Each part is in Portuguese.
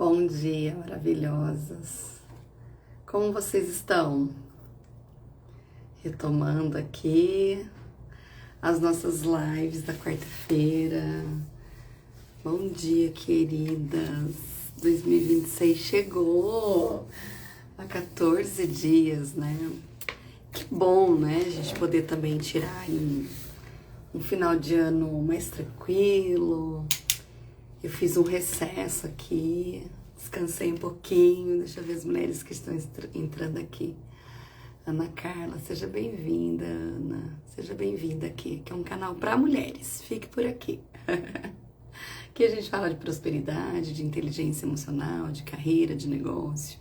Bom dia, maravilhosas. Como vocês estão? Retomando aqui as nossas lives da quarta-feira. Bom dia, queridas. 2026 chegou há 14 dias, né? Que bom, né? A gente poder também tirar aí um final de ano mais tranquilo. Eu fiz um recesso aqui, descansei um pouquinho. Deixa eu ver as mulheres que estão entrando aqui. Ana Carla, seja bem-vinda, Ana. Seja bem-vinda aqui, que é um canal para mulheres. Fique por aqui. Aqui a gente fala de prosperidade, de inteligência emocional, de carreira, de negócio.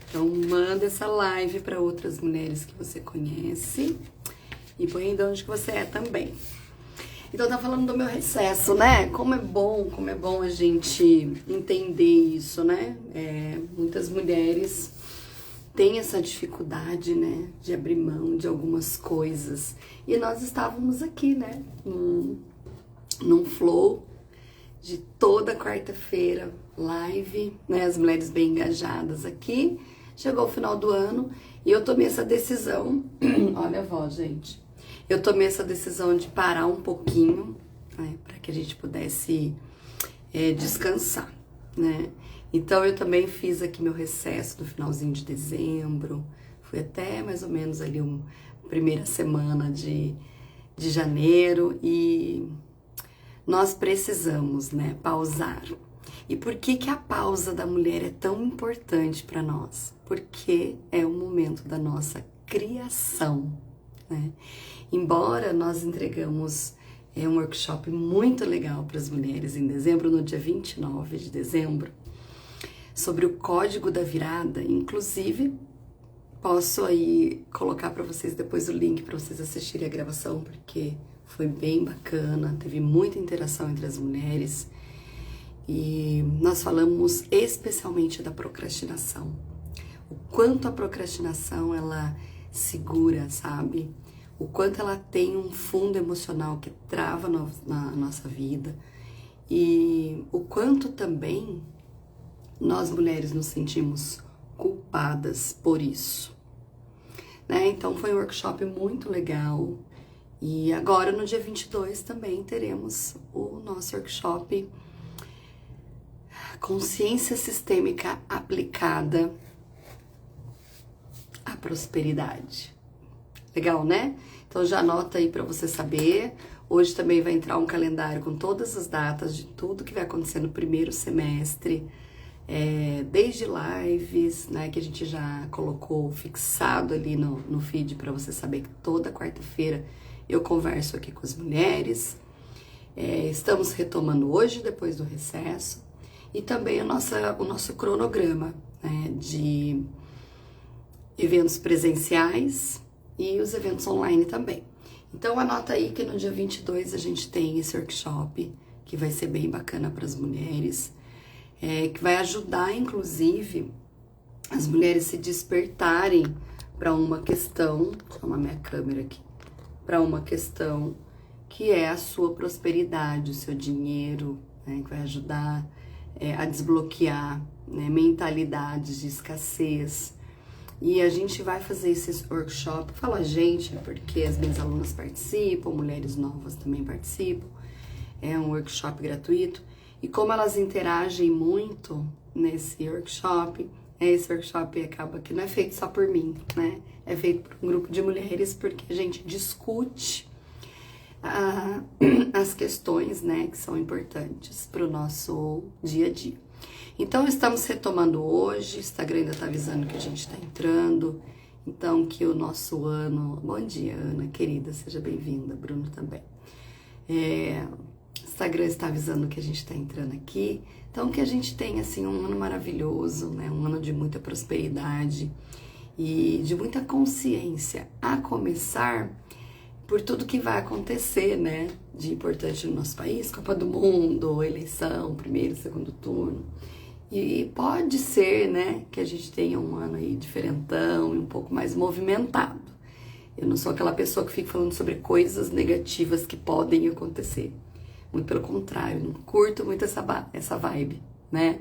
Então manda essa live para outras mulheres que você conhece e põe de onde que você é também. Então tá falando do meu recesso, né? Como é bom a gente entender isso, né? Muitas mulheres têm essa dificuldade, né? De abrir mão de algumas coisas. E nós estávamos aqui, né? Num flow de toda quarta-feira, live, né? As mulheres bem engajadas aqui. Chegou o final do ano e eu tomei essa decisão. Olha a voz, gente. Eu tomei essa decisão de parar um pouquinho, né, para que a gente pudesse descansar, né? Então eu também fiz aqui meu recesso no finalzinho de dezembro, fui até mais ou menos ali primeira semana de janeiro e nós precisamos, né, pausar. E por que a pausa da mulher é tão importante para nós? Porque é o momento da nossa criação, né? Embora nós entregamos um workshop muito legal para as mulheres em dezembro, no dia 29 de dezembro, sobre o código da virada, inclusive posso aí colocar para vocês depois o link para vocês assistirem a gravação, porque foi bem bacana, teve muita interação entre as mulheres e nós falamos especialmente da procrastinação, o quanto a procrastinação ela segura, sabe? O quanto ela tem um fundo emocional que trava na nossa vida e o quanto também nós mulheres nos sentimos culpadas por isso, né? Então foi um workshop muito legal e agora no dia 22 também teremos o nosso workshop Consciência Sistêmica Aplicada à Prosperidade. Legal, né? Então já anota aí para você saber. Hoje também vai entrar um calendário com todas as datas de tudo que vai acontecer no primeiro semestre, desde lives, né, que a gente já colocou fixado ali no feed para você saber que toda quarta-feira eu converso aqui com as mulheres. Estamos retomando hoje, depois do recesso, e também o nosso cronograma, né, de eventos presenciais e os eventos online também. Então anota aí que no dia 22 a gente tem esse workshop que vai ser bem bacana para as mulheres, que vai ajudar inclusive as mulheres se despertarem para uma questão, deixa eu arrumar minha câmera aqui, para uma questão que é a sua prosperidade, o seu dinheiro, né, que vai ajudar a desbloquear, né, mentalidades de escassez. E a gente vai fazer esse workshop, falo a gente, porque as minhas alunas participam, mulheres novas também participam, é um workshop gratuito, e como elas interagem muito nesse workshop, esse workshop acaba que não é feito só por mim, né? É feito por um grupo de mulheres, porque a gente discute as questões, né, que são importantes para o nosso dia a dia. Então, estamos retomando hoje, o Instagram ainda está avisando que a gente está entrando, então que o nosso ano... Bom dia, Ana, querida, seja bem-vinda, Bruno também. O Instagram está avisando que a gente está entrando aqui, então que a gente tenha, assim, um ano maravilhoso, né, um ano de muita prosperidade e de muita consciência, a começar por tudo que vai acontecer, né, de importante no nosso país, Copa do Mundo, eleição, primeiro, segundo turno. E pode ser, né, que a gente tenha um ano aí diferentão e um pouco mais movimentado. Eu não sou aquela pessoa que fica falando sobre coisas negativas que podem acontecer. Muito pelo contrário, não curto muito essa vibe, né?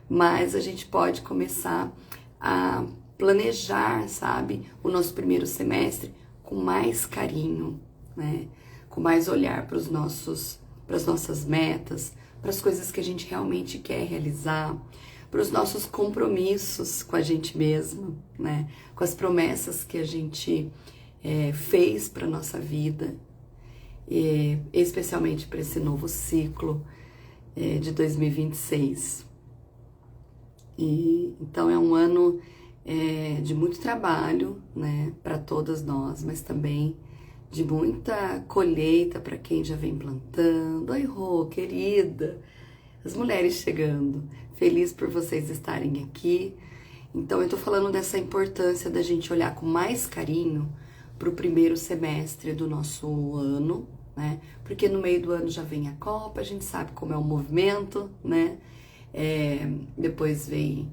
mas a gente pode começar a planejar, sabe, o nosso primeiro semestre com mais carinho, né? Com mais olhar para as nossas metas, para as coisas que a gente realmente quer realizar, para os nossos compromissos com a gente mesma, né? Com as promessas que a gente fez para nossa vida, especialmente para esse novo ciclo de 2026. Então é um ano de muito trabalho, né, para todas nós, mas também de muita colheita para quem já vem plantando. Oi, Rô, querida! As mulheres chegando. Feliz por vocês estarem aqui. Então eu tô falando dessa importância da gente olhar com mais carinho para o primeiro semestre do nosso ano, né? Porque no meio do ano já vem a Copa, a gente sabe como é o movimento, né? Depois vem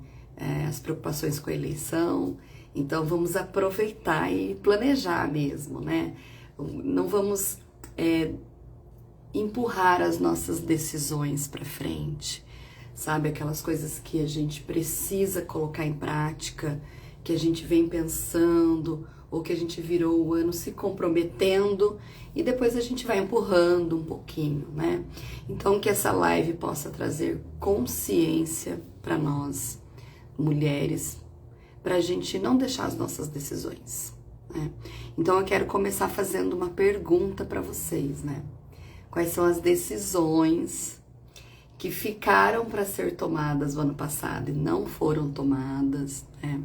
as preocupações com a eleição, então vamos aproveitar e planejar mesmo, né? Não vamos empurrar as nossas decisões para frente, sabe? Aquelas coisas que a gente precisa colocar em prática, que a gente vem pensando, ou que a gente virou o ano se comprometendo e depois a gente vai empurrando um pouquinho, né? Então que essa live possa trazer consciência para nós, mulheres, para a gente não deixar as nossas decisões, né? Então eu quero começar fazendo uma pergunta para vocês, né? Quais são as decisões que ficaram para ser tomadas no ano passado e não foram tomadas, né?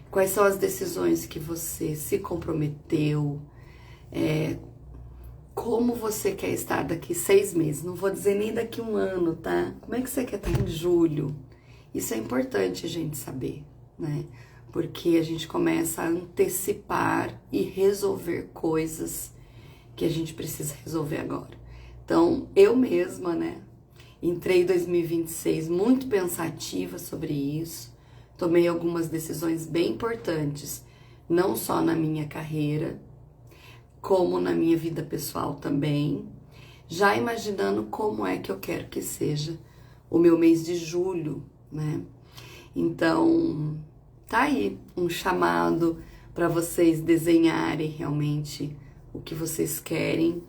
Quais são as decisões que você se comprometeu? Como você quer estar daqui 6 meses? Não vou dizer nem daqui 1 ano, tá? Como é que você quer estar em julho? Isso é importante a gente saber, né? Porque a gente começa a antecipar e resolver coisas que a gente precisa resolver agora. Então, eu mesma, né? Entrei em 2026 muito pensativa sobre isso. Tomei algumas decisões bem importantes, não só na minha carreira, como na minha vida pessoal também, já imaginando como é que eu quero que seja o meu mês de julho, né? Então, tá aí um chamado para vocês desenharem realmente o que vocês querem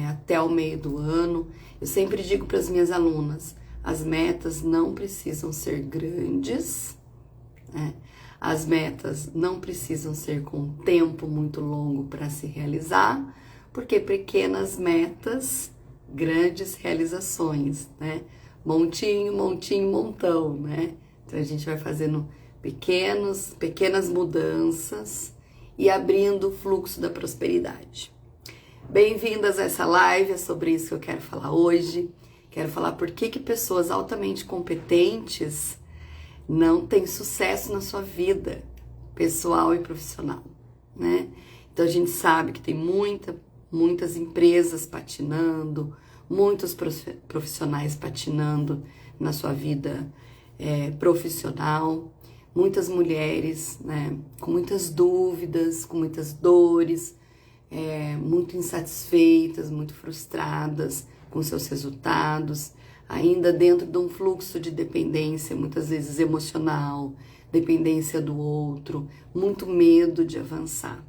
até o meio do ano. Eu sempre digo para as minhas alunas, as metas não precisam ser grandes, as metas não precisam ser com um tempo muito longo para se realizar, porque pequenas metas, grandes realizações, né? Montinho, montinho, montão, né? Então a gente vai fazendo pequenas mudanças e abrindo o fluxo da prosperidade. Bem-vindas a essa live, é sobre isso que eu quero falar hoje. Quero falar por que pessoas altamente competentes não tem sucesso na sua vida pessoal e profissional, né? Então a gente sabe que tem muitas empresas patinando, muitos profissionais patinando na sua vida profissional, muitas mulheres, né, com muitas dúvidas, com muitas dores, muito insatisfeitas, muito frustradas com seus resultados, ainda dentro de um fluxo de dependência, muitas vezes emocional, dependência do outro, muito medo de avançar,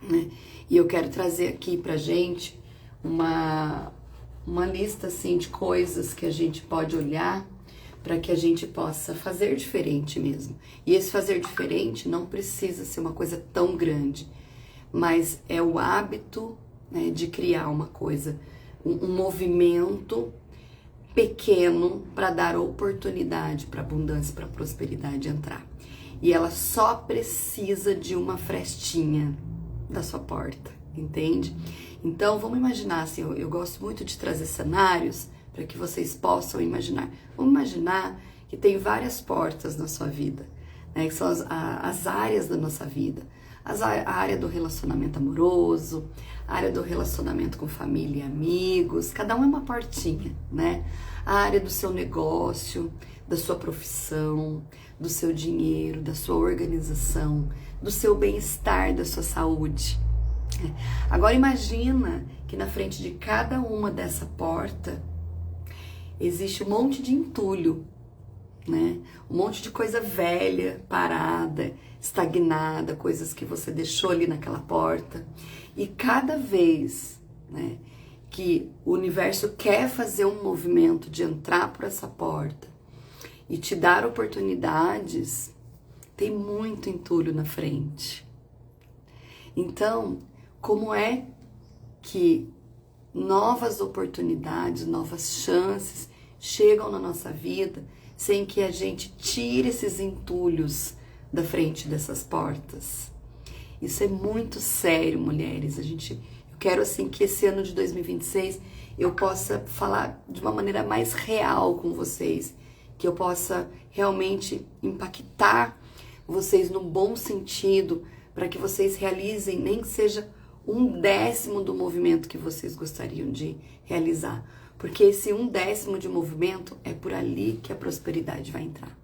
né? E eu quero trazer aqui pra gente uma lista assim de coisas que a gente pode olhar para que a gente possa fazer diferente mesmo. E esse fazer diferente não precisa ser uma coisa tão grande, mas é o hábito, né, de criar uma coisa, um movimento pequeno para dar oportunidade para abundância, para prosperidade entrar. E ela só precisa de uma frestinha da sua porta, entende? Então vamos imaginar assim, eu gosto muito de trazer cenários para que vocês possam imaginar. Vamos imaginar que tem várias portas na sua vida, né? Que são as áreas da nossa vida. A área do relacionamento amoroso, a área do relacionamento com família e amigos, cada um é uma portinha, né? A área do seu negócio, da sua profissão, do seu dinheiro, da sua organização, do seu bem-estar, da sua saúde. Agora imagina que na frente de cada uma dessa porta existe um monte de entulho, né? Um monte de coisa velha, parada, estagnada, coisas que você deixou ali naquela porta. E cada vez, né, que o universo quer fazer um movimento de entrar por essa porta e te dar oportunidades, tem muito entulho na frente. Então, como é que novas oportunidades, novas chances chegam na nossa vida sem que a gente tire esses entulhos da frente dessas portas? Isso é muito sério, mulheres. Eu quero assim que esse ano de 2026 eu possa falar de uma maneira mais real com vocês, que eu possa realmente impactar vocês no bom sentido, para que vocês realizem nem que seja 1/10 do movimento que vocês gostariam de realizar. Porque esse 1/10 de movimento é por ali que a prosperidade vai entrar.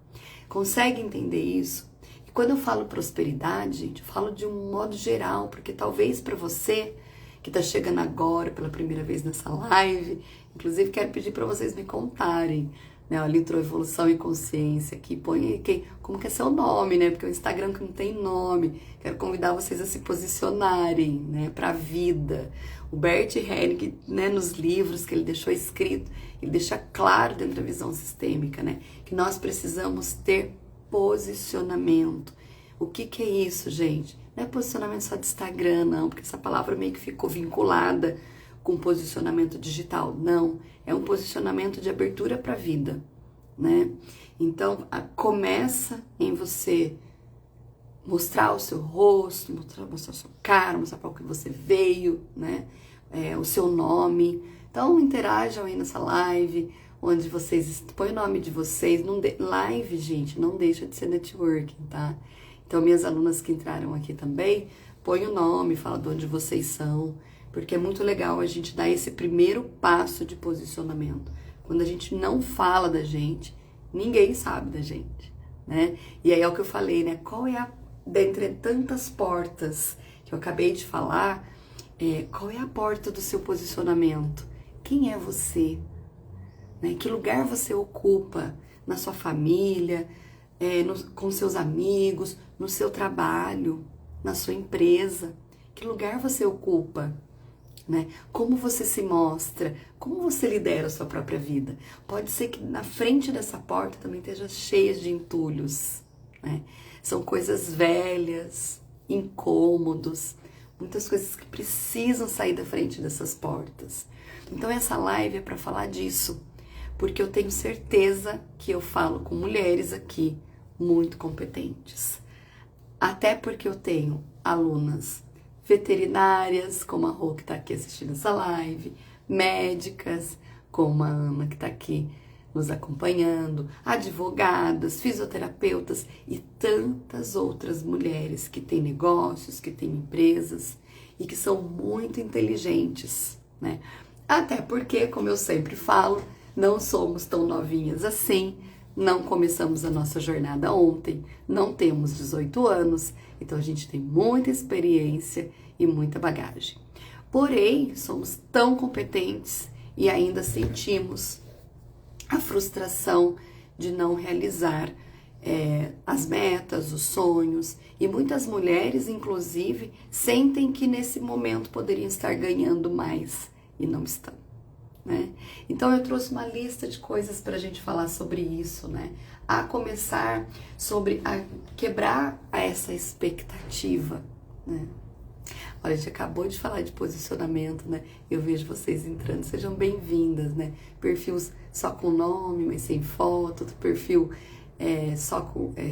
Consegue entender isso? E quando eu falo prosperidade, gente, eu falo de um modo geral, porque talvez para você que está chegando agora pela primeira vez nessa live, inclusive quero pedir para vocês me contarem, né? Olha, entrou Evolução e Consciência aqui, põe como que é seu nome, né? Porque o Instagram que não tem nome. Quero convidar vocês a se posicionarem, né, para a vida. O Bert Hellinger, né, nos livros que ele deixou escrito, ele deixa claro dentro da visão sistêmica, né, que nós precisamos ter posicionamento. O que é isso, gente? Não é posicionamento só de Instagram, não, porque essa palavra meio que ficou vinculada com posicionamento digital. Não, é um posicionamento de abertura para a vida, né? Então, começa em você mostrar o seu rosto, mostrar a sua cara, mostrar para o que você veio, né? O seu nome. Então, interajam aí nessa live, onde vocês põem o nome de vocês. Live, gente, não deixa de ser networking, tá? Então, minhas alunas que entraram aqui também, põe o nome, fala de onde vocês são, porque é muito legal a gente dar esse primeiro passo de posicionamento. Quando a gente não fala da gente, ninguém sabe da gente, né? E aí é o que eu falei, né? Qual é dentre tantas portas que eu acabei de falar, qual é a porta do seu posicionamento? Quem é você? Né? Que lugar você ocupa na sua família, com seus amigos, no seu trabalho, na sua empresa? Que lugar você ocupa? Né? Como você se mostra? Como você lidera a sua própria vida? Pode ser que na frente dessa porta também esteja cheia de entulhos, né? São coisas velhas, incômodos, muitas coisas que precisam sair da frente dessas portas. Então essa live é para falar disso, porque eu tenho certeza que eu falo com mulheres aqui muito competentes. Até porque eu tenho alunas veterinárias, como a Rô que está aqui assistindo essa live, médicas, como a Ana que está aqui nos acompanhando, advogadas, fisioterapeutas e tantas outras mulheres que têm negócios, que têm empresas e que são muito inteligentes, né? Até porque, como eu sempre falo, não somos tão novinhas assim, não começamos a nossa jornada ontem, não temos 18 anos, então a gente tem muita experiência e muita bagagem. Porém, somos tão competentes e ainda sentimos a frustração de não realizar as metas, os sonhos. E muitas mulheres, inclusive, sentem que nesse momento poderiam estar ganhando mais e não estão, né? Então eu trouxe uma lista de coisas para a gente falar sobre isso, né? A começar sobre a quebrar essa expectativa, né? Olha, a gente acabou de falar de posicionamento, né? Eu vejo vocês entrando, sejam bem-vindas, né? Perfis só com nome, mas sem foto, outro perfil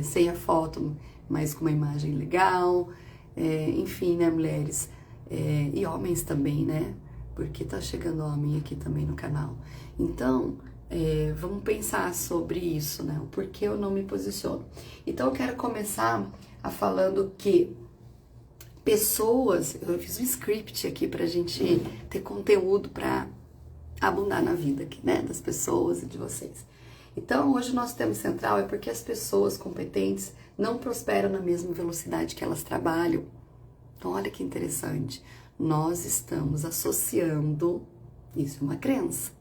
sem a foto, mas com uma imagem legal, enfim, né, mulheres? E homens também, né? Porque tá chegando homem aqui também no canal. Então, vamos pensar sobre isso, né? O porquê eu não me posiciono. Então, eu quero começar falando que pessoas, eu fiz um script aqui pra gente ter conteúdo pra abundar na vida aqui, né? Das pessoas e de vocês. Então, hoje o nosso tema central é porque as pessoas competentes não prosperam na mesma velocidade que elas trabalham. Então, olha que interessante. Nós estamos associando, isso é uma crença,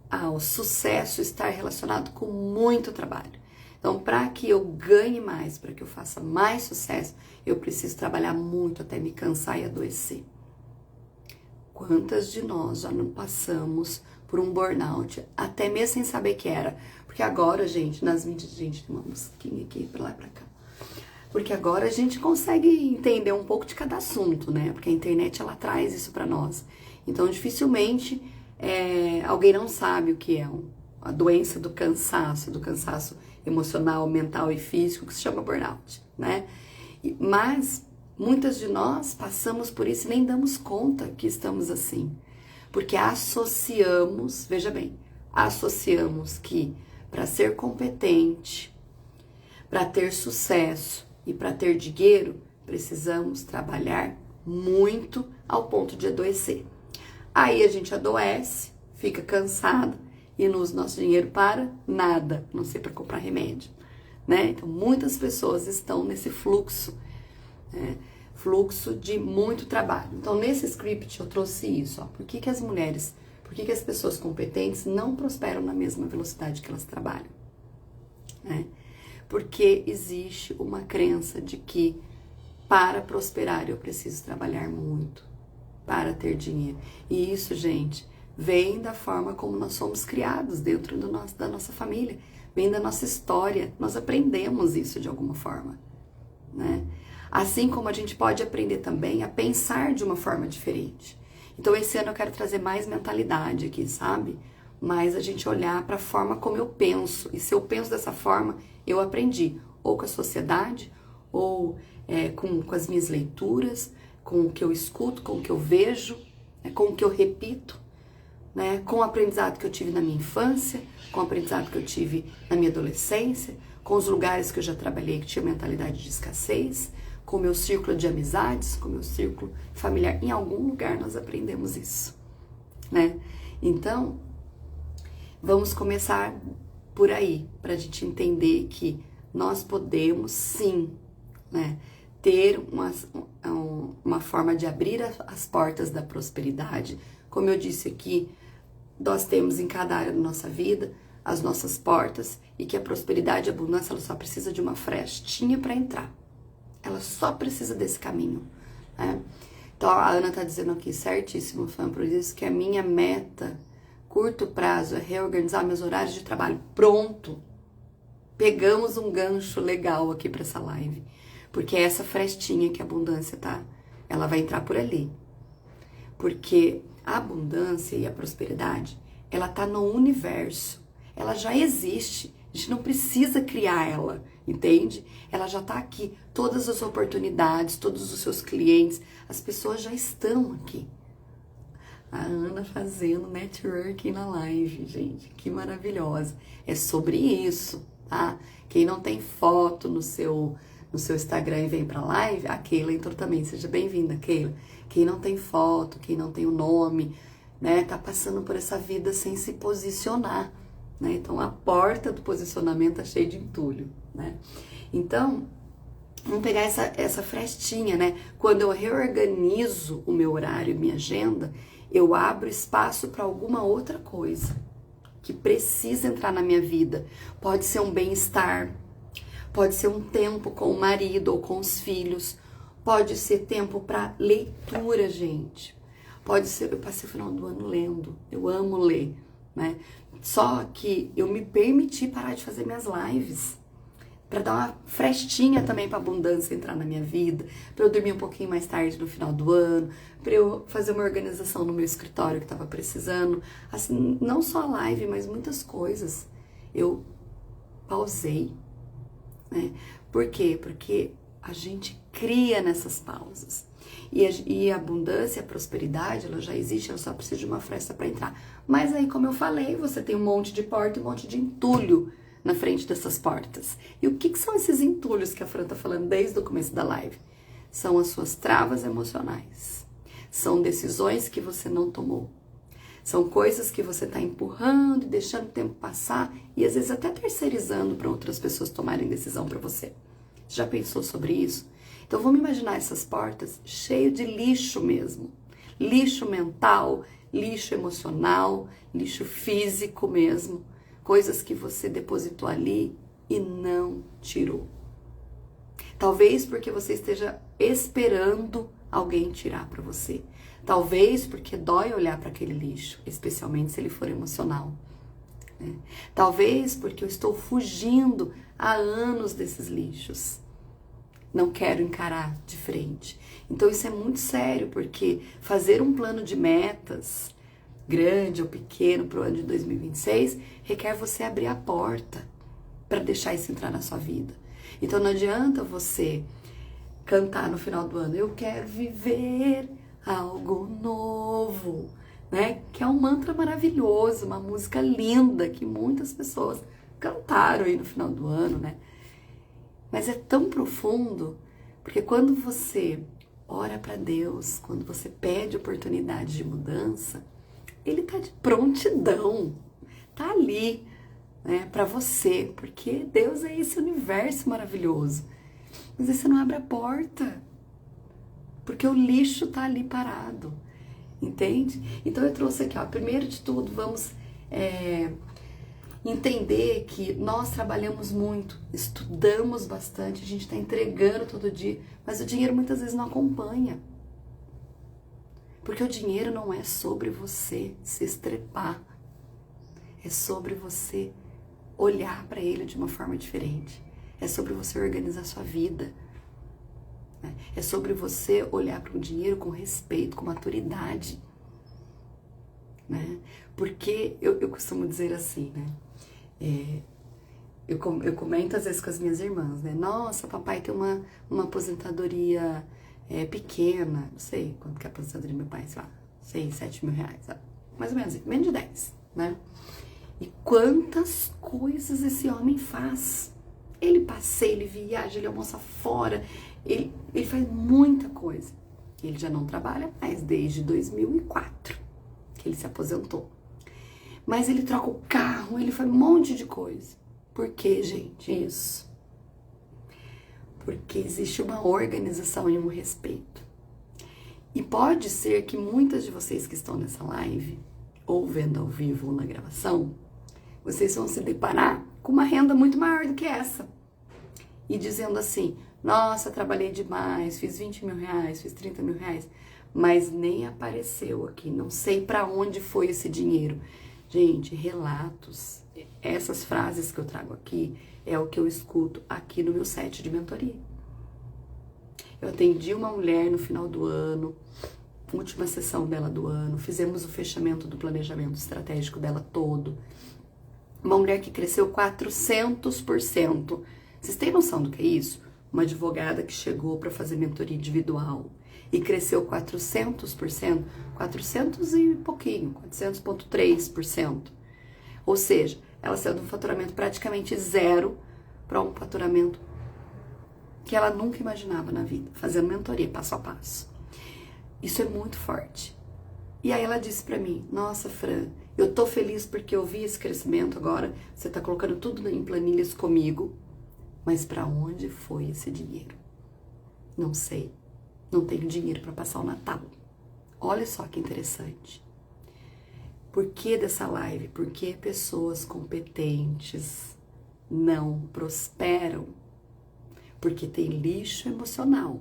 ao sucesso estar relacionado com muito trabalho. Então, para que eu ganhe mais, para que eu faça mais sucesso, eu preciso trabalhar muito até me cansar e adoecer. Quantas de nós já não passamos por um burnout, até mesmo sem saber que era? Porque agora, gente, nas mídias, gente, tem uma musiquinha aqui, pra lá e pra cá. Porque agora a gente consegue entender um pouco de cada assunto, né? Porque a internet, ela traz isso pra nós. Então, dificilmente, alguém não sabe o que é a doença do cansaço emocional, mental e físico, que se chama burnout, né? Mas muitas de nós passamos por isso e nem damos conta que estamos assim. Porque associamos, veja bem, associamos que para ser competente, para ter sucesso e para ter dinheiro, precisamos trabalhar muito ao ponto de adoecer. Aí a gente adoece, fica cansado e não usa nosso dinheiro para nada, não sei, para comprar remédio, né? Então muitas pessoas estão nesse fluxo, né? Fluxo de muito trabalho. Então nesse script eu trouxe isso, ó. Por que as mulheres, por que as pessoas competentes não prosperam na mesma velocidade que elas trabalham, né? Porque existe uma crença de que para prosperar eu preciso trabalhar muito para ter dinheiro. E isso, gente, vem da forma como nós somos criados dentro da nossa família, vem da nossa história, nós aprendemos isso de alguma forma, né? Assim como a gente pode aprender também a pensar de uma forma diferente. Então esse ano eu quero trazer mais mentalidade aqui, sabe? Mais a gente olhar para a forma como eu penso, e se eu penso dessa forma, eu aprendi, ou com a sociedade, ou com as minhas leituras, com o que eu escuto, com o que eu vejo, com o que eu repito, né, com o aprendizado que eu tive na minha infância, com o aprendizado que eu tive na minha adolescência, com os lugares que eu já trabalhei que tinha mentalidade de escassez, com o meu círculo de amizades, com o meu círculo familiar. Em algum lugar nós aprendemos isso, né? Então, vamos começar por aí, para a gente entender que nós podemos sim, né, ter uma forma de abrir as portas da prosperidade. Como eu disse aqui, nós temos em cada área da nossa vida as nossas portas e que a prosperidade e a abundância, ela só precisa de uma frestinha para entrar. Ela só precisa desse caminho, né? Então a Ana tá dizendo aqui, certíssimo, fã, por isso que a minha meta, curto prazo, é reorganizar meus horários de trabalho. Pronto! Pegamos um gancho legal aqui para essa live. Porque é essa frestinha que a abundância tá, ela vai entrar por ali. Porque a abundância e a prosperidade, ela tá no universo. Ela já existe. A gente não precisa criar ela, entende? Ela já tá aqui. Todas as oportunidades, todos os seus clientes, as pessoas já estão aqui. A Ana fazendo networking na live, gente. Que maravilhosa. É sobre isso, tá? Quem não tem foto no seu Instagram e vem pra live, a Keila entrou também. Seja bem-vinda, Keila. Quem não tem foto, quem não tem o nome, né, tá passando por essa vida sem se posicionar, né? Então a porta do posicionamento tá cheia de entulho, né? Então, vamos pegar essa frestinha, né? Quando eu reorganizo o meu horário, minha agenda, eu abro espaço para alguma outra coisa que precisa entrar na minha vida. Pode ser um bem-estar, pode ser um tempo com o marido ou com os filhos, pode ser tempo para leitura, gente. Pode ser, eu passei o final do ano lendo, eu amo ler, né? Só que eu me permiti parar de fazer minhas lives, para dar uma frestinha também para abundância entrar na minha vida, para eu dormir um pouquinho mais tarde no final do ano, para eu fazer uma organização no meu escritório que estava precisando, assim, não só a live, mas muitas coisas. Eu pausei, né? Por quê? Porque a gente cria nessas pausas. E a abundância, a prosperidade, ela já existe, ela só precisa de uma fresta para entrar. Mas aí, como eu falei, você tem um monte de porta e um monte de entulho na frente dessas portas. E o que são esses entulhos que a Fran tá falando desde o começo da live? São as suas travas emocionais. São decisões que você não tomou. São coisas que você tá empurrando e deixando o tempo passar e às vezes até terceirizando para outras pessoas tomarem decisão para você. Já pensou sobre isso? Então vamos imaginar essas portas cheias de lixo mesmo. Lixo mental, lixo emocional, lixo físico mesmo, coisas que você depositou ali e não tirou. Talvez porque você esteja esperando alguém tirar para você. Talvez porque dói olhar para aquele lixo, especialmente se ele for emocional. Né? Talvez porque eu estou fugindo há anos desses lixos. Não quero encarar de frente. Então isso é muito sério, porque fazer um plano de metas, grande ou pequeno, para o ano de 2026, requer você abrir a porta para deixar isso entrar na sua vida. Então não adianta você cantar no final do ano, eu quero viver algo novo, né? Que é um mantra maravilhoso, uma música linda que muitas pessoas cantaram aí no final do ano, né? Mas é tão profundo, porque quando você ora para Deus, quando você pede oportunidade de mudança, Ele tá de prontidão, tá ali, né, para você, porque Deus é esse universo maravilhoso. Mas aí você não abre a porta, porque o lixo tá ali parado, entende? Então eu trouxe aqui, ó, primeiro de tudo, vamos entender que nós trabalhamos muito, estudamos bastante, a gente está entregando todo dia, mas o dinheiro muitas vezes não acompanha. Porque o dinheiro não é sobre você se estrepar, é sobre você olhar para ele de uma forma diferente, é sobre você organizar sua vida, né? É sobre você olhar para o dinheiro com respeito, com maturidade, né? Porque eu costumo dizer assim, né? Eu comento às vezes com as minhas irmãs, né? Nossa, papai tem uma aposentadoria pequena, não sei quanto que é a aposentadoria do meu pai, sei lá, 6, 7 mil reais, sabe? Mais ou menos, menos de 10, né? E quantas coisas esse homem faz? Ele passeia, ele viaja, ele almoça fora, ele faz muita coisa. Ele já não trabalha mais desde 2004, que ele se aposentou. Mas ele troca o carro, ele faz um monte de coisa. Por que, gente, isso? Porque existe uma organização e um respeito. E pode ser que muitas de vocês que estão nessa live, ou vendo ao vivo ou na gravação, vocês vão se deparar com uma renda muito maior do que essa. E dizendo assim, nossa, trabalhei demais, fiz 20 mil reais, fiz 30 mil reais, mas nem apareceu aqui, não sei para onde foi esse dinheiro. Gente, relatos, essas frases que eu trago aqui, é o que eu escuto aqui no meu set de mentoria. Eu atendi uma mulher no final do ano, última sessão dela do ano, fizemos o fechamento do planejamento estratégico dela todo. Uma mulher que cresceu 400%. Vocês têm noção do que é isso? Uma advogada que chegou para fazer mentoria individual e cresceu 400%, 400 e pouquinho, 400,3%. Ou seja, ela saiu de um faturamento praticamente zero para um faturamento que ela nunca imaginava na vida, fazendo mentoria passo a passo. Isso é muito forte. E aí ela disse para mim, nossa, Fran, eu tô feliz porque eu vi esse crescimento agora, você tá colocando tudo em planilhas comigo, mas para onde foi esse dinheiro? Não sei. Não tenho dinheiro para passar o Natal. Olha só que interessante. Por que dessa live? Porque pessoas competentes não prosperam. Porque tem lixo emocional.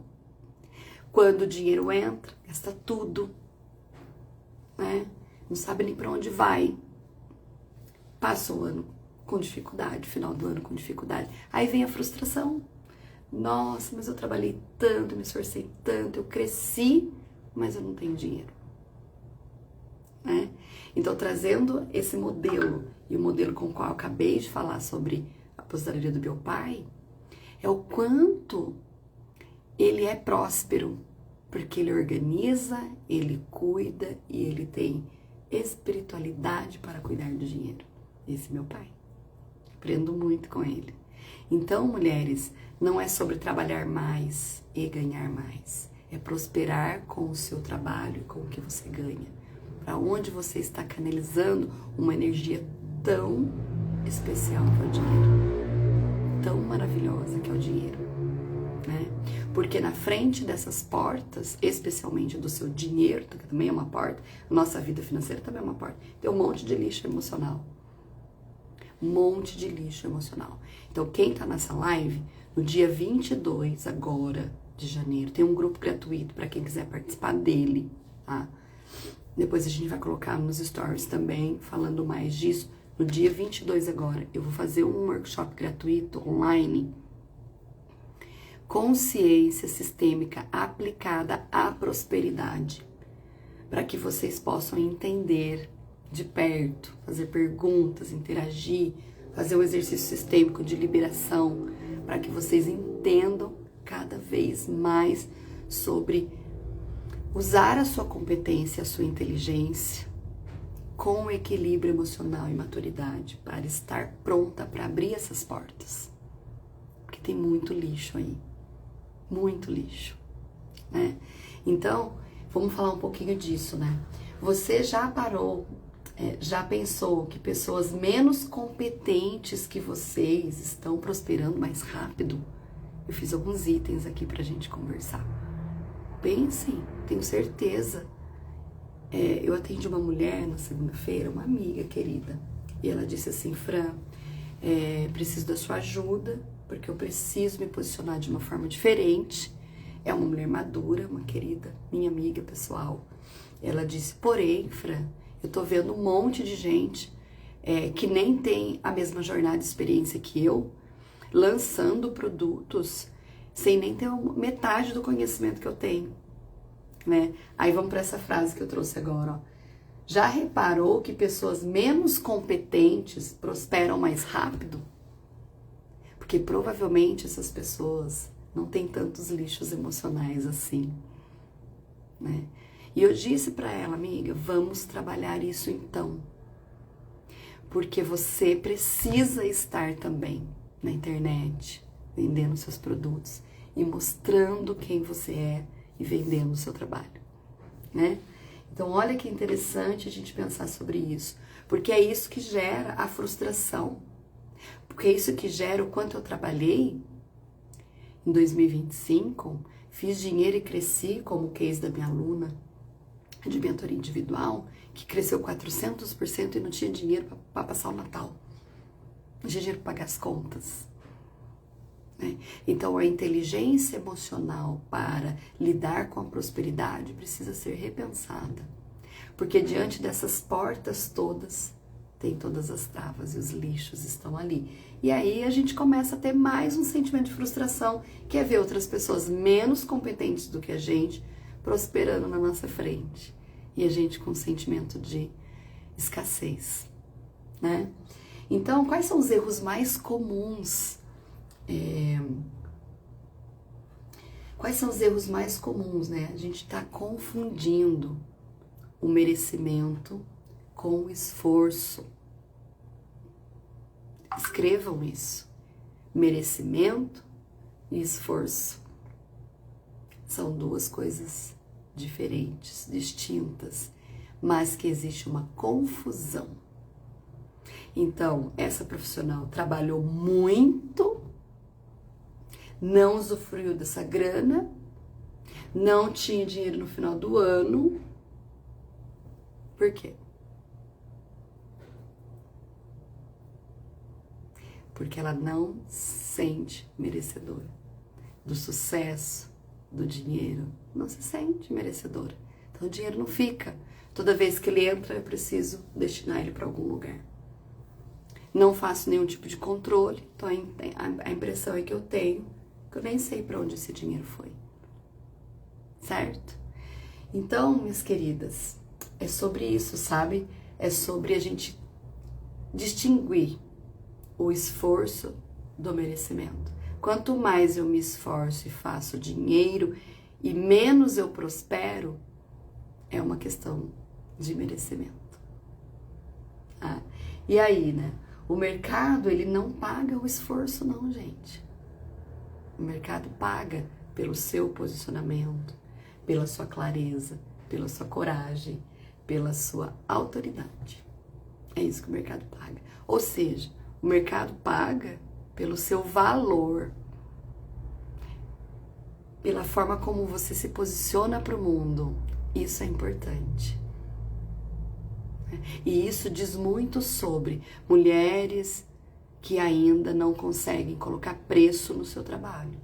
Quando o dinheiro entra, gasta tudo, né? Não sabe nem para onde vai. Passa o ano com dificuldade, final do ano com dificuldade. Aí vem a frustração. Nossa, mas eu trabalhei tanto, me esforcei tanto, eu cresci, mas eu não tenho dinheiro. Né? Então, trazendo esse modelo, e o modelo com o qual eu acabei de falar sobre a aposentadoria do meu pai, é o quanto ele é próspero, porque ele organiza, ele cuida e ele tem espiritualidade para cuidar do dinheiro. Esse é meu pai. Aprendo muito com ele. Então, mulheres, não é sobre trabalhar mais e ganhar mais. É prosperar com o seu trabalho e com o que você ganha. Para onde você está canalizando uma energia tão especial que é o dinheiro. Tão maravilhosa que é o dinheiro. Né? Porque na frente dessas portas, especialmente do seu dinheiro, que também é uma porta, a nossa vida financeira também é uma porta, tem um monte de lixo emocional. Um monte de lixo emocional. Então, quem tá nessa live, no dia 22 agora de janeiro, tem um grupo gratuito para quem quiser participar dele, tá? Depois a gente vai colocar nos stories também, falando mais disso. No dia 22 agora, eu vou fazer um workshop gratuito online, Consciência Sistêmica aplicada à prosperidade, para que vocês possam entender de perto, fazer perguntas, interagir, fazer um exercício sistêmico de liberação, para que vocês entendam cada vez mais sobre usar a sua competência, a sua inteligência, com equilíbrio emocional e maturidade, para estar pronta para abrir essas portas. Porque tem muito lixo aí. Muito lixo, né? Então, vamos falar um pouquinho disso, né? Você já parou, já pensou que pessoas menos competentes que vocês estão prosperando mais rápido? Eu fiz alguns itens aqui pra gente conversar. Pensem, tenho certeza. Eu atendi uma mulher na segunda-feira, uma amiga querida, e ela disse assim: Fran, preciso da sua ajuda, porque eu preciso me posicionar de uma forma diferente. É uma mulher madura, uma querida, minha amiga pessoal. Ela disse: porém, Fran, eu tô vendo um monte de gente que nem tem a mesma jornada de experiência que eu, lançando produtos sem nem ter metade do conhecimento que eu tenho, né? Aí vamos para essa frase que eu trouxe agora, ó. Já reparou que pessoas menos competentes prosperam mais rápido? Porque provavelmente essas pessoas não têm tantos lixos emocionais assim, né? E eu disse para ela: amiga, vamos trabalhar isso então. Porque você precisa estar também na internet, vendendo seus produtos e mostrando quem você é e vendendo o seu trabalho, né? Então, olha que interessante a gente pensar sobre isso, porque é isso que gera a frustração, porque é isso que gera o quanto eu trabalhei em 2025, fiz dinheiro e cresci, como o case da minha aluna de mentoria individual, que cresceu 400% e não tinha dinheiro para passar o Natal, não tinha dinheiro para pagar as contas, né? Então, a inteligência emocional para lidar com a prosperidade precisa ser repensada, porque diante dessas portas todas, tem todas as travas e os lixos estão ali. E aí a gente começa a ter mais um sentimento de frustração, que é ver outras pessoas menos competentes do que a gente prosperando na nossa frente. E a gente com um sentimento de escassez, né? Então, quais são os erros mais comuns? Quais são os erros mais comuns, né? A gente está confundindo o merecimento com o esforço. Escrevam isso. Merecimento e esforço são duas coisas diferentes, distintas, mas que existe uma confusão. Então, essa profissional trabalhou muito, não usufruiu dessa grana, não tinha dinheiro no final do ano. Por quê? Porque ela não se sente merecedora do sucesso, do dinheiro, não se sente merecedora. Então o dinheiro não fica. Toda vez que ele entra, eu preciso destinar ele para algum lugar. Não faço nenhum tipo de controle, então a impressão é que eu tenho, que eu nem sei para onde esse dinheiro foi. Certo? Então, minhas queridas, é sobre isso, sabe? É sobre a gente distinguir o esforço do merecimento. Quanto mais eu me esforço e faço dinheiro e menos eu prospero, é uma questão de merecimento. E aí, né? O mercado, ele não paga o esforço não, gente. O mercado paga pelo seu posicionamento, pela sua clareza, pela sua coragem, pela sua autoridade. É isso que o mercado paga. Ou seja, o mercado paga pelo seu valor, pela forma como você se posiciona para o mundo. Isso é importante. E isso diz muito sobre mulheres que ainda não conseguem colocar preço no seu trabalho.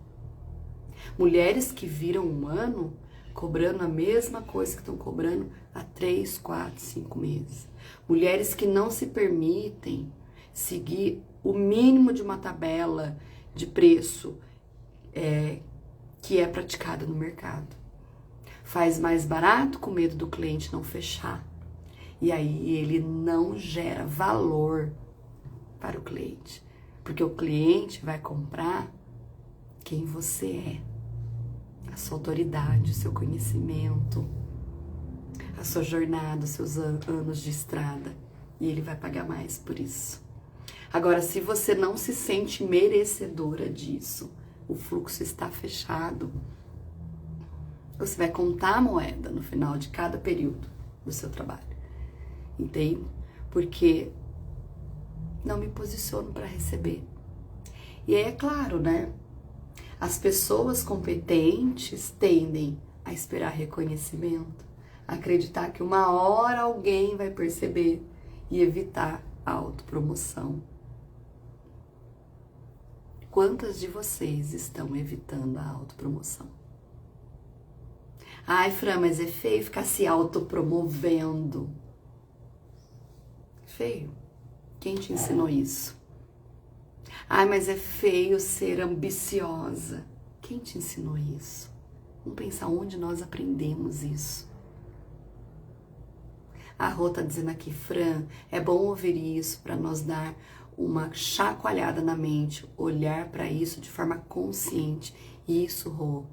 Mulheres que viram um ano cobrando a mesma coisa que estão cobrando há 3, 4, 5 meses. Mulheres que não se permitem seguir o mínimo de uma tabela de preço que é praticada no mercado. Faz mais barato com medo do cliente não fechar. E aí ele não gera valor para o cliente. Porque o cliente vai comprar quem você é. A sua autoridade, o seu conhecimento, a sua jornada, os seus anos de estrada. E ele vai pagar mais por isso. Agora, se você não se sente merecedora disso, o fluxo está fechado, você vai contar a moeda no final de cada período do seu trabalho. Entende? Porque não me posiciono para receber. E aí é claro, né? As pessoas competentes tendem a esperar reconhecimento, a acreditar que uma hora alguém vai perceber e evitar a autopromoção. Quantas de vocês estão evitando a autopromoção? Ai, Fran, mas é feio ficar se autopromovendo. Feio. Quem te ensinou isso? Ai, mas é feio ser ambiciosa. Quem te ensinou isso? Vamos pensar onde nós aprendemos isso. A Rô tá dizendo aqui, Fran, é bom ouvir isso para nós dar uma chacoalhada na mente, olhar para isso de forma consciente. Isso, Rô.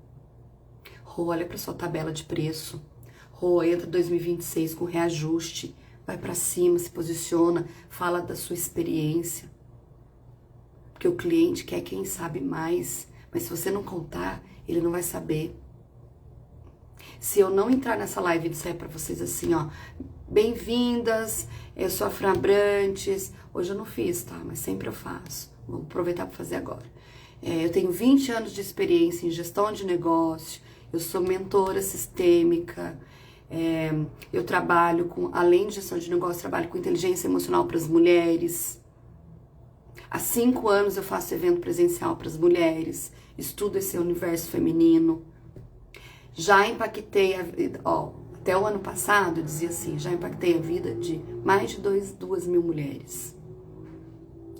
Rô, olha para sua tabela de preço. Rô, entra 2026 com reajuste. Vai para cima, se posiciona, fala da sua experiência. Porque o cliente quer quem sabe mais, mas se você não contar, ele não vai saber. Se eu não entrar nessa live e disser para vocês assim, ó, bem-vindas, eu sou a Fran Abrantes, hoje eu não fiz, tá? Mas sempre eu faço, vou aproveitar para fazer agora. Eu tenho 20 anos de experiência em gestão de negócio, eu sou mentora sistêmica, eu trabalho com, além de gestão de negócio, trabalho com inteligência emocional para as mulheres. Há 5 anos eu faço evento presencial para as mulheres, estudo esse universo feminino. Já impactei a vida, até o ano passado eu dizia assim, já impactei a vida de mais de 2 mil mulheres.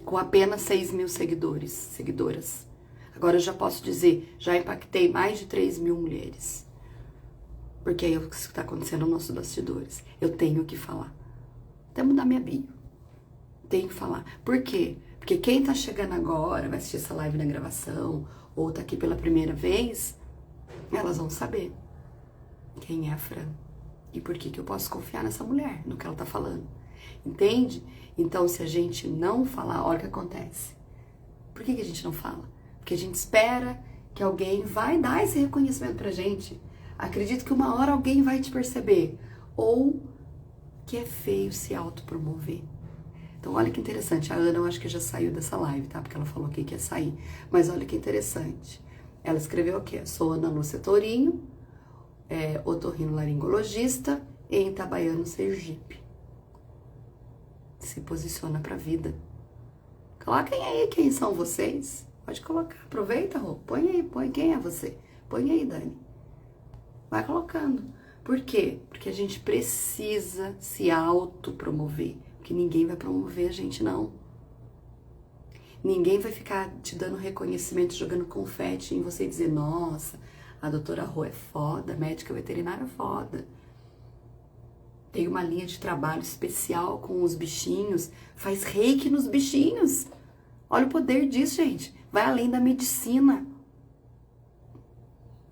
Com apenas 6 mil seguidoras. Agora eu já posso dizer, já impactei mais de 3 mil mulheres. Porque é o que está acontecendo nos nossos bastidores. Eu tenho que falar. Até mudar minha bio. Tenho que falar. Por quê? Porque quem tá chegando agora, vai assistir essa live na gravação, ou tá aqui pela primeira vez, elas vão saber quem é a Fran. E por que eu posso confiar nessa mulher, no que ela tá falando. Entende? Então, se a gente não falar, olha o que acontece. Por que a gente não fala? Porque a gente espera que alguém vai dar esse reconhecimento pra gente. Acredito que uma hora alguém vai te perceber. Ou que é feio se autopromover. Então, olha que interessante. A Ana, eu acho que já saiu dessa live, tá? Porque ela falou que ia sair. Mas olha que interessante. Ela escreveu o quê? Sou Ana Lúcia Tourinho, otorrinolaringologista em Itabaiana, Sergipe. Se posiciona pra vida. Coloquem aí quem são vocês. Pode colocar. Aproveita, Rô. Põe aí, põe. Quem é você? Põe aí, Dani. Vai colocando. Por quê? Porque a gente precisa se autopromover. Porque ninguém vai promover a gente, não. Ninguém vai ficar te dando reconhecimento, jogando confete em você e dizer, nossa, a doutora Rô é foda, médica veterinária é foda. Tem uma linha de trabalho especial com os bichinhos, faz reiki nos bichinhos. Olha o poder disso, gente. Vai além da medicina.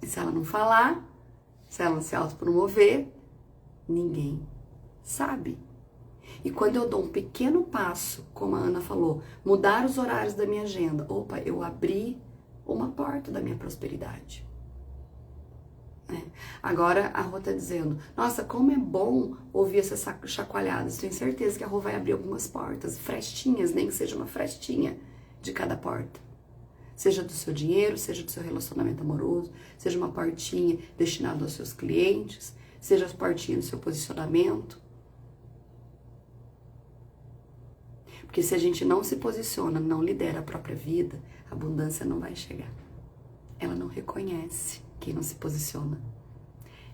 E se ela não falar, se ela não se autopromover, ninguém sabe. E quando eu dou um pequeno passo, como a Ana falou, mudar os horários da minha agenda, opa, eu abri uma porta da minha prosperidade. Agora a Rô tá dizendo, nossa, como é bom ouvir essas chacoalhadas. Tenho certeza que a Rô vai abrir algumas portas, frestinhas, nem que seja uma frestinha de cada porta. Seja do seu dinheiro, seja do seu relacionamento amoroso, seja uma portinha destinada aos seus clientes, seja a portinha do seu posicionamento. Porque se a gente não se posiciona, não lidera a própria vida, a abundância não vai chegar. Ela não reconhece quem não se posiciona.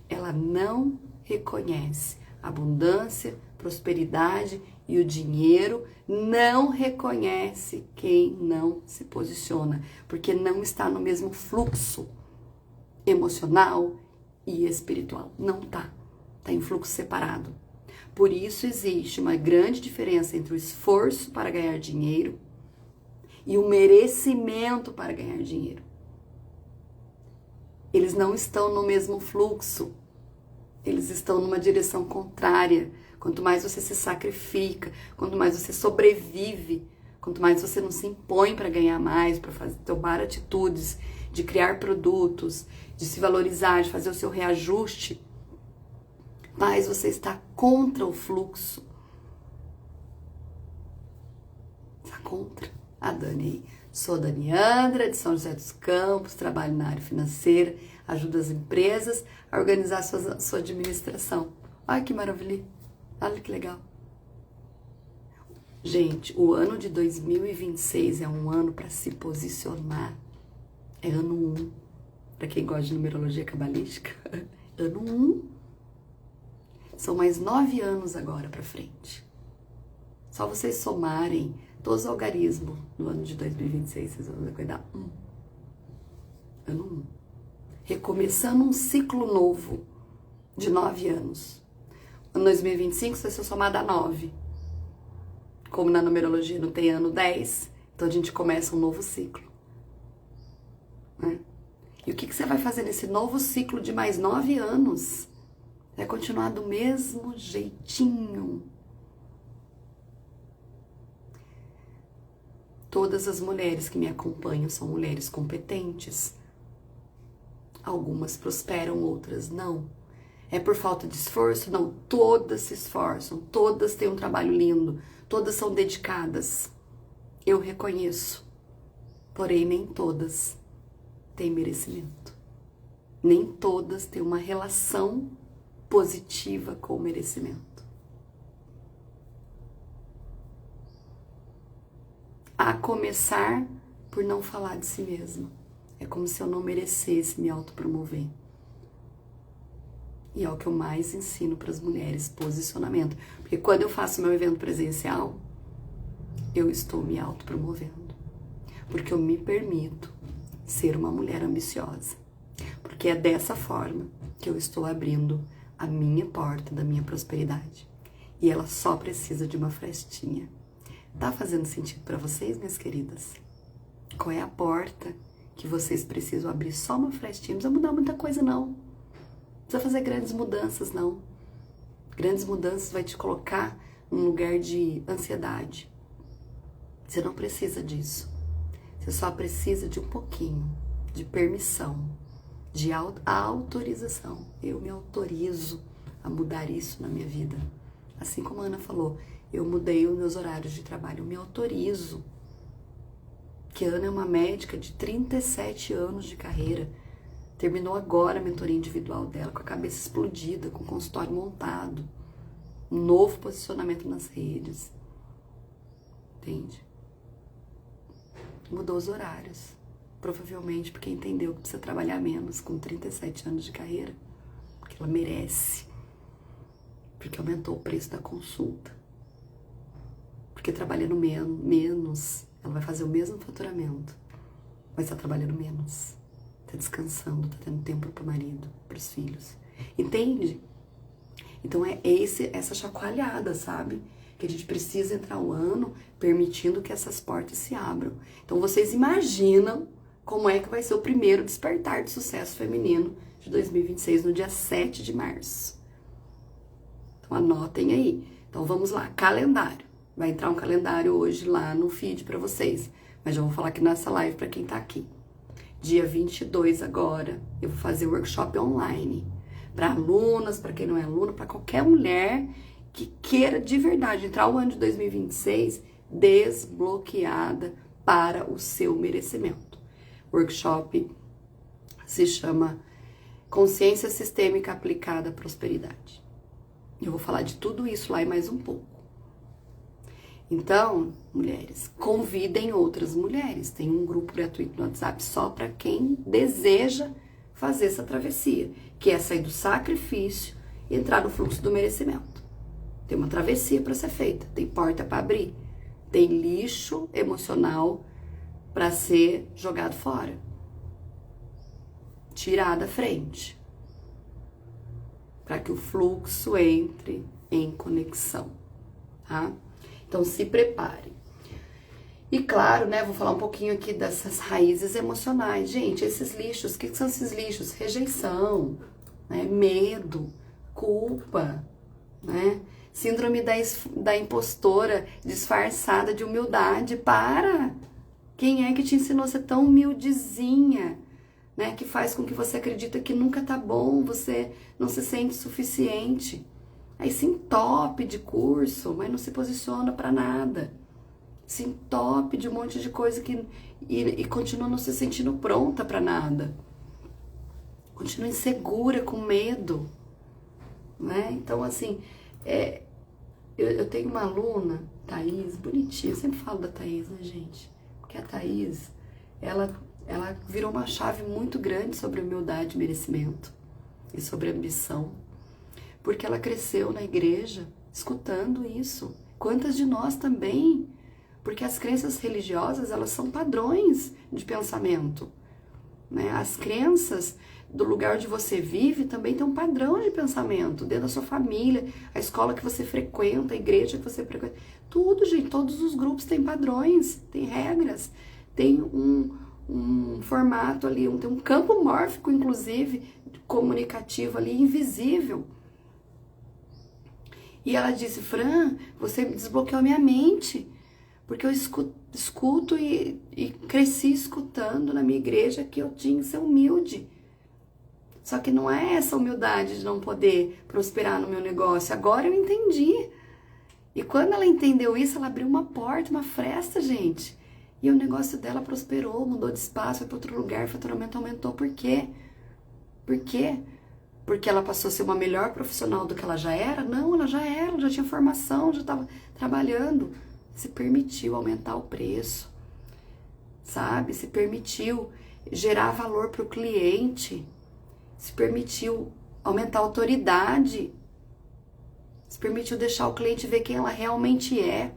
Ela não reconhece a abundância, prosperidade e o dinheiro, não reconhece quem não se posiciona, porque não está no mesmo fluxo emocional e espiritual. Não tá. Tá em fluxo separado. Por isso existe uma grande diferença entre o esforço para ganhar dinheiro e o merecimento para ganhar dinheiro. Eles não estão no mesmo fluxo. Eles estão numa direção contrária. Quanto mais você se sacrifica, quanto mais você sobrevive, quanto mais você não se impõe para ganhar mais, para tomar atitudes, de criar produtos, de se valorizar, de fazer o seu reajuste, mais você está contra o fluxo. Está contra. A Dani aí. Sou Dani Andra, de São José dos Campos, trabalho na área financeira, ajudo as empresas a organizar sua administração. Olha que maravilha. Olha que legal. Gente, o ano de 2026 é um ano para se posicionar. É ano 1. Para quem gosta de numerologia cabalística, ano 1. São mais 9 anos agora para frente. Só vocês somarem todos os algarismos no ano de 2026, vocês vão ver que vai dar 1. Ano 1. Recomeçando um ciclo novo de 9 anos. Ano 2025 vai ser somado a 9. Como na numerologia não tem ano 10, então a gente começa um novo ciclo. Né? E o que você vai fazer nesse novo ciclo de mais 9 anos? Vai continuar do mesmo jeitinho. Todas as mulheres que me acompanham são mulheres competentes. Algumas prosperam, outras não. É por falta de esforço? Não, todas se esforçam, todas têm um trabalho lindo, todas são dedicadas. Eu reconheço, porém nem todas têm merecimento. Nem todas têm uma relação positiva com o merecimento. A começar por não falar de si mesma. É como se eu não merecesse me autopromover. E é o que eu mais ensino para as mulheres, posicionamento. Porque quando eu faço meu evento presencial, eu estou me autopromovendo. Porque eu me permito ser uma mulher ambiciosa. Porque é dessa forma que eu estou abrindo a minha porta da minha prosperidade. E ela só precisa de uma frestinha. Tá fazendo sentido para vocês, minhas queridas? Qual é a porta que vocês precisam abrir? Só uma frestinha. Não precisa mudar muita coisa, não. Não precisa fazer grandes mudanças, não. Grandes mudanças vai te colocar num lugar de ansiedade. Você não precisa disso. Você só precisa de um pouquinho de permissão, de autorização. Eu me autorizo a mudar isso na minha vida. Assim como a Ana falou, eu mudei os meus horários de trabalho. Eu me autorizo. Que a Ana é uma médica de 37 anos de carreira. Terminou agora a mentoria individual dela, com a cabeça explodida, com o consultório montado. Um novo posicionamento nas redes. Entende? Mudou os horários. Provavelmente porque entendeu que precisa trabalhar menos com 37 anos de carreira. Porque ela merece. Porque aumentou o preço da consulta. Porque trabalhando menos, ela vai fazer o mesmo faturamento. Mas está trabalhando menos. Tá descansando, tá tendo tempo pro marido, pros filhos. Entende? Então é essa chacoalhada, sabe? Que a gente precisa entrar o ano permitindo que essas portas se abram. Então vocês imaginam como é que vai ser o primeiro despertar de sucesso feminino de 2026, no dia 7 de março. Então anotem aí. Então vamos lá, calendário. Vai entrar um calendário hoje lá no feed pra vocês. Mas já vou falar aqui nessa live pra quem tá aqui. Dia 22 agora, eu vou fazer workshop online. Para alunas, para quem não é aluno, para qualquer mulher que queira de verdade entrar o ano de 2026 desbloqueada para o seu merecimento. workshop se chama Consciência Sistêmica Aplicada à Prosperidade. Eu vou falar de tudo isso lá e mais um pouco. Então, mulheres, convidem outras mulheres. Tem um grupo gratuito no WhatsApp só para quem deseja fazer essa travessia, que é sair do sacrifício e entrar no fluxo do merecimento. Tem uma travessia para ser feita, tem porta para abrir, tem lixo emocional para ser jogado fora, tirar da frente, para que o fluxo entre em conexão, tá? Então se prepare. E claro, né, vou falar um pouquinho aqui dessas raízes emocionais. Gente, esses lixos, o que são esses lixos? Rejeição, né, medo, culpa, né? Síndrome da impostora disfarçada de humildade. Para! Quem é que te ensinou a ser tão humildezinha, né? Que faz com que você acredita que nunca tá bom, você não se sente suficiente. Aí se entope de curso, mas não se posiciona para nada. Se entope de um monte de coisa e continua não se sentindo pronta para nada. Continua insegura, com medo, né? Então, assim, eu tenho uma aluna, Thaís, bonitinha, eu sempre falo da Thaís, né, gente? Porque a Thaís, ela virou uma chave muito grande sobre humildade e merecimento e sobre ambição, porque ela cresceu na igreja escutando isso. Quantas de nós também? Porque as crenças religiosas, elas são padrões de pensamento, né? As crenças do lugar onde você vive também tem um padrão de pensamento, dentro da sua família, a escola que você frequenta, a igreja que você frequenta, tudo, gente, todos os grupos têm padrões, têm regras, tem um formato ali, tem um campo mórfico, inclusive, comunicativo ali, invisível. E ela disse, Fran, você desbloqueou a minha mente, porque eu escuto e cresci escutando na minha igreja que eu tinha que ser humilde. Só que não é essa humildade de não poder prosperar no meu negócio. Agora eu entendi. E quando ela entendeu isso, ela abriu uma porta, uma fresta, gente. E o negócio dela prosperou, mudou de espaço, foi para outro lugar, o faturamento aumentou. Por quê? Por quê? Porque ela passou a ser uma melhor profissional do que ela já era? Não, ela já era, já tinha formação, já estava trabalhando. Se permitiu aumentar o preço, sabe? Se permitiu gerar valor para o cliente, se permitiu aumentar a autoridade, se permitiu deixar o cliente ver quem ela realmente é,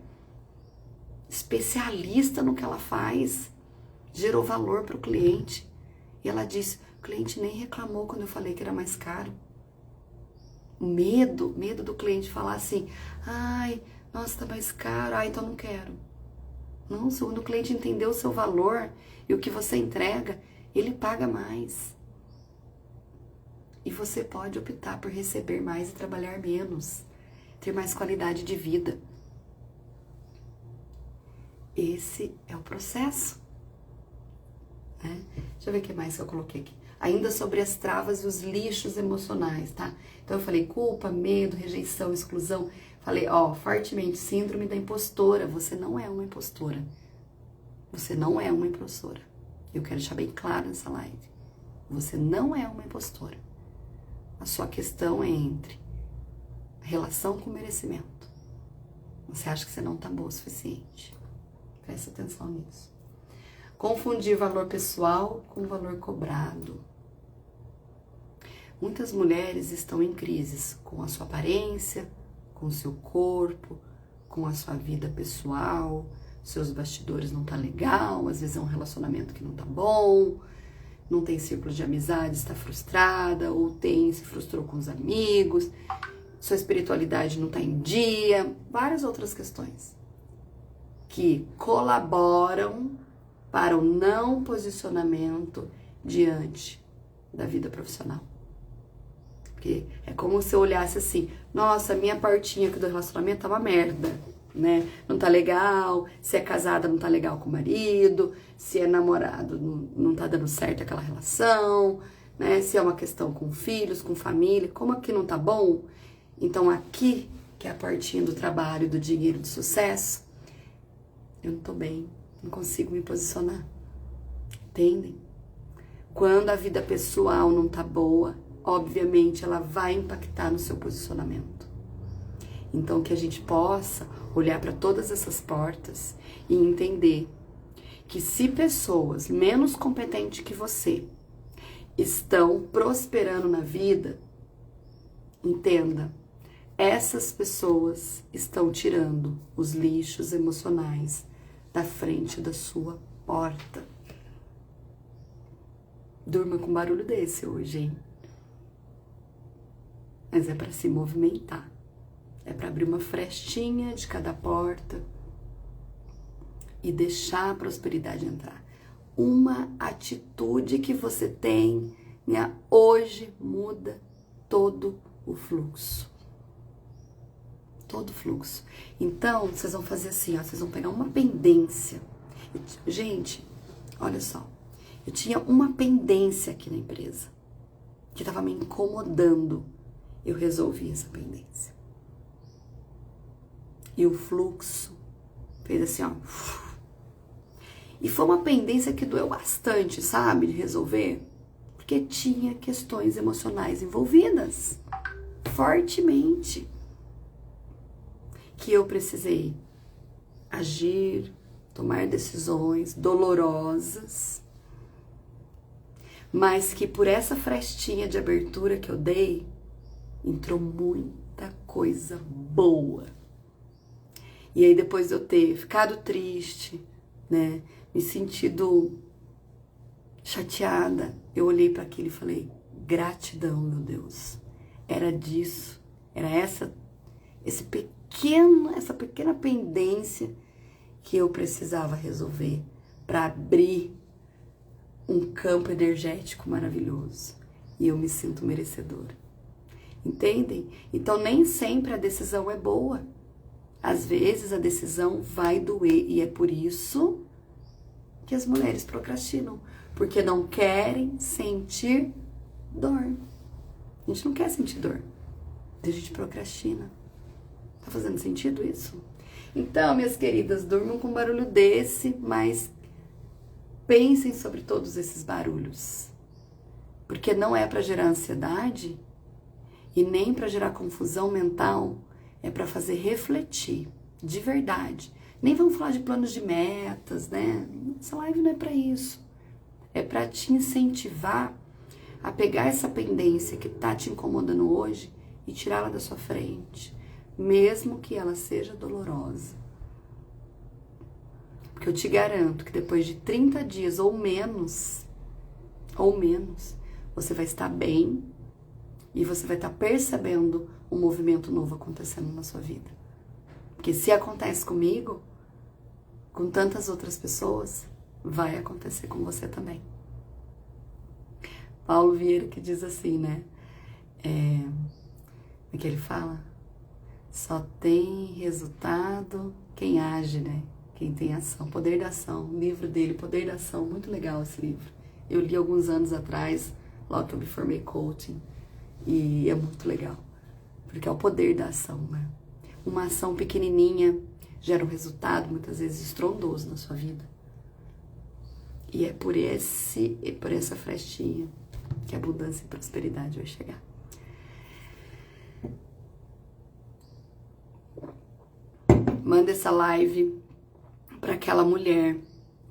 especialista no que ela faz, gerou valor para o cliente. E ela disse, o cliente nem reclamou quando eu falei que era mais caro. Medo do cliente falar assim, ai, nossa, tá mais caro, então não quero. Não, quando o cliente entendeu o seu valor e o que você entrega, ele paga mais. E você pode optar por receber mais e trabalhar menos, ter mais qualidade de vida. Esse é o processo. Né? Deixa eu ver o que mais que eu coloquei aqui. Ainda sobre as travas e os lixos emocionais, tá? Então eu falei culpa, medo, rejeição, exclusão. Falei, fortemente, síndrome da impostora. Você não é uma impostora. Você não é uma impostora. Eu quero deixar bem claro nessa live. Você não é uma impostora. A sua questão é entre a relação com o merecimento. Você acha que você não tá boa o suficiente. Presta atenção nisso. Confundir valor pessoal com valor cobrado. Muitas mulheres estão em crises com a sua aparência, com o seu corpo, com a sua vida pessoal, seus bastidores não tá legal, às vezes é um relacionamento que não tá bom, não tem círculo de amizade, está frustrada, ou se frustrou com os amigos, sua espiritualidade não tá em dia, várias outras questões que colaboram para o não posicionamento diante da vida profissional. Porque é como se eu olhasse assim, nossa, minha partinha aqui do relacionamento tá uma merda, né? Não tá legal, se é casada não tá legal com o marido, se é namorado não tá dando certo aquela relação, né? Se é uma questão com filhos, com família, como aqui não tá bom, então aqui, que é a partinha do trabalho, do dinheiro, do sucesso, eu não tô bem, não consigo me posicionar. Entendem? Quando a vida pessoal não tá boa, obviamente ela vai impactar no seu posicionamento. Então que a gente possa olhar para todas essas portas e entender que se pessoas menos competentes que você estão prosperando na vida, entenda, essas pessoas estão tirando os lixos emocionais da frente da sua porta. Durma com barulho desse hoje, hein? Mas é para se movimentar. É para abrir uma frestinha de cada porta e deixar a prosperidade entrar. Uma atitude que você tem, né, hoje muda todo o fluxo. Todo o fluxo. Então, vocês vão fazer assim, ó, vocês vão pegar uma pendência. Gente, olha só. Eu tinha uma pendência aqui na empresa que estava me incomodando. Eu resolvi essa pendência. E o fluxo fez assim, ó. E foi uma pendência que doeu bastante, sabe, de resolver, porque tinha questões emocionais envolvidas, fortemente, que eu precisei agir, tomar decisões dolorosas, mas que por essa frestinha de abertura que eu dei, entrou muita coisa boa. E aí depois de eu ter ficado triste, né, me sentido chateada, eu olhei para aquilo e falei, gratidão, meu Deus. Era disso, era essa pequena pendência que eu precisava resolver para abrir um campo energético maravilhoso. E eu me sinto merecedora. Entendem? Então nem sempre a decisão é boa. Às vezes a decisão vai doer e é por isso que as mulheres procrastinam, porque não querem sentir dor. A gente não quer sentir dor, a gente procrastina. Tá fazendo sentido isso? Então, minhas queridas, durmam com um barulho desse, mas pensem sobre todos esses barulhos, porque não é para gerar ansiedade e nem para gerar confusão mental, é para fazer refletir, de verdade. Nem vamos falar de planos de metas, né? Essa live não é para isso. É para te incentivar a pegar essa pendência que tá te incomodando hoje e tirá-la da sua frente, mesmo que ela seja dolorosa. Porque eu te garanto que depois de 30 dias ou menos, você vai estar bem e você vai estar percebendo um movimento novo acontecendo na sua vida. Porque se acontece comigo, com tantas outras pessoas, vai acontecer com você também. Paulo Vieira que diz assim, né? Como é que ele fala? Só tem resultado quem age, né? Quem tem ação. Poder da Ação. O livro dele, Poder da Ação. Muito legal esse livro. Eu li alguns anos atrás, logo que eu me formei coaching. E é muito legal. Porque é o poder da ação, né? Uma ação pequenininha gera um resultado, muitas vezes, estrondoso na sua vida. E é por essa frestinha que a abundância e prosperidade vai chegar. Manda essa live para aquela mulher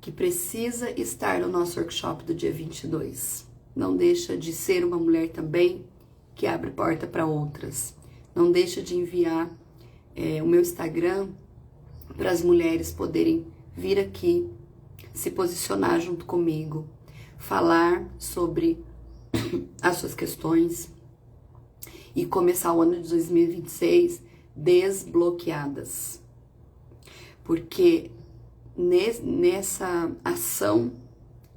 que precisa estar no nosso workshop do dia 22. Não deixa de ser uma mulher também que abre porta para outras. Não deixa de enviar o meu Instagram para as mulheres poderem vir aqui, se posicionar junto comigo, falar sobre as suas questões e começar o ano de 2026 desbloqueadas. Porque nessa ação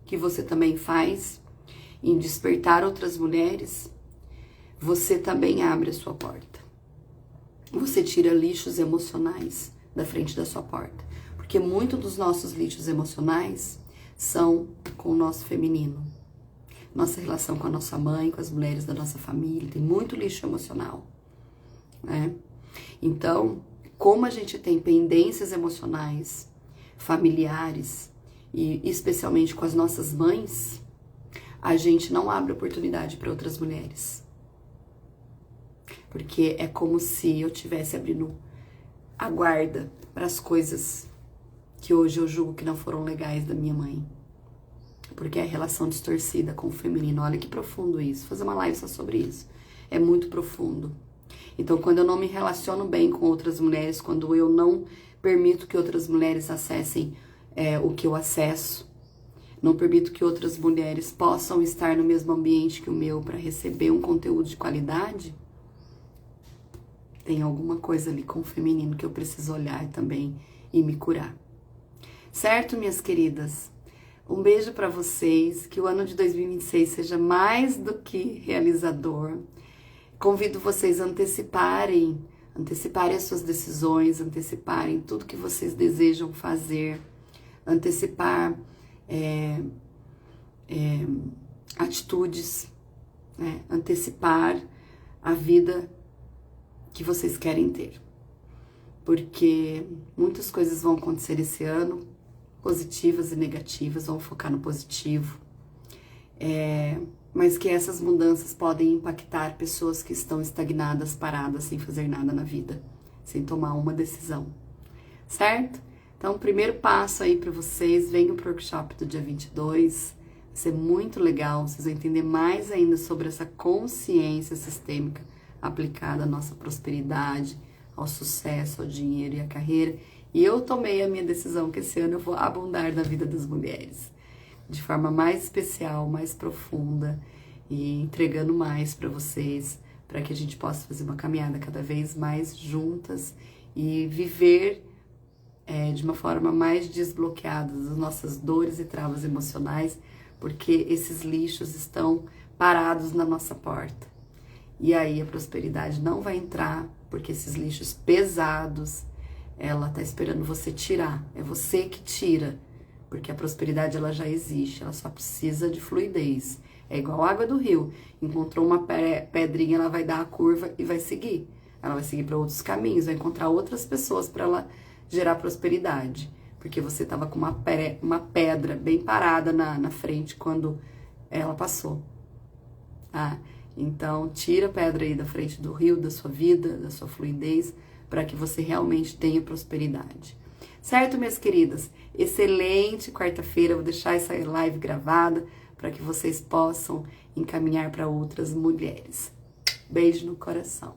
que você também faz em despertar outras mulheres, você também abre a sua porta. Você tira lixos emocionais da frente da sua porta. Porque muito dos nossos lixos emocionais são com o nosso feminino. Nossa relação com a nossa mãe, com as mulheres da nossa família, tem muito lixo emocional, né? Então, como a gente tem pendências emocionais, familiares, e especialmente com as nossas mães, a gente não abre oportunidade para outras mulheres. Porque é como se eu estivesse abrindo a guarda para as coisas que hoje eu julgo que não foram legais da minha mãe. Porque é a relação distorcida com o feminino. Olha que profundo isso. Vou fazer uma live só sobre isso. É muito profundo. Então, quando eu não me relaciono bem com outras mulheres, quando eu não permito que outras mulheres acessem o que eu acesso, não permito que outras mulheres possam estar no mesmo ambiente que o meu para receber um conteúdo de qualidade, tem alguma coisa ali com o feminino que eu preciso olhar também e me curar. Certo, minhas queridas? Um beijo para vocês, que o ano de 2026 seja mais do que realizador. Convido vocês a anteciparem as suas decisões, anteciparem tudo que vocês desejam fazer, antecipar atitudes, né? Antecipar a vida que vocês querem ter. Porque muitas coisas vão acontecer esse ano, positivas e negativas, vamos focar no positivo. Mas que essas mudanças podem impactar pessoas que estão estagnadas, paradas, sem fazer nada na vida, sem tomar uma decisão, certo? Então, o primeiro passo aí para vocês, venham pro workshop do dia 22, vai ser muito legal, vocês vão entender mais ainda sobre essa consciência sistêmica aplicada à nossa prosperidade, ao sucesso, ao dinheiro e à carreira. E eu tomei a minha decisão que esse ano eu vou abundar na vida das mulheres, de forma mais especial, mais profunda e entregando mais para vocês, para que a gente possa fazer uma caminhada cada vez mais juntas e viver de uma forma mais desbloqueada das nossas dores e travas emocionais, porque esses lixos estão parados na nossa porta. E aí a prosperidade não vai entrar, porque esses lixos pesados, ela tá esperando você tirar, é você que tira. Porque a prosperidade ela já existe, ela só precisa de fluidez. É igual a água do rio. Encontrou uma pedrinha, ela vai dar a curva e vai seguir. Ela vai seguir para outros caminhos, vai encontrar outras pessoas para ela gerar prosperidade. Porque você estava com uma pedra bem parada na frente quando ela passou. Tá? Então, tira a pedra aí da frente do rio, da sua vida, da sua fluidez, para que você realmente tenha prosperidade. Certo, minhas queridas? Excelente quarta-feira, vou deixar essa live gravada para que vocês possam encaminhar para outras mulheres. Beijo no coração.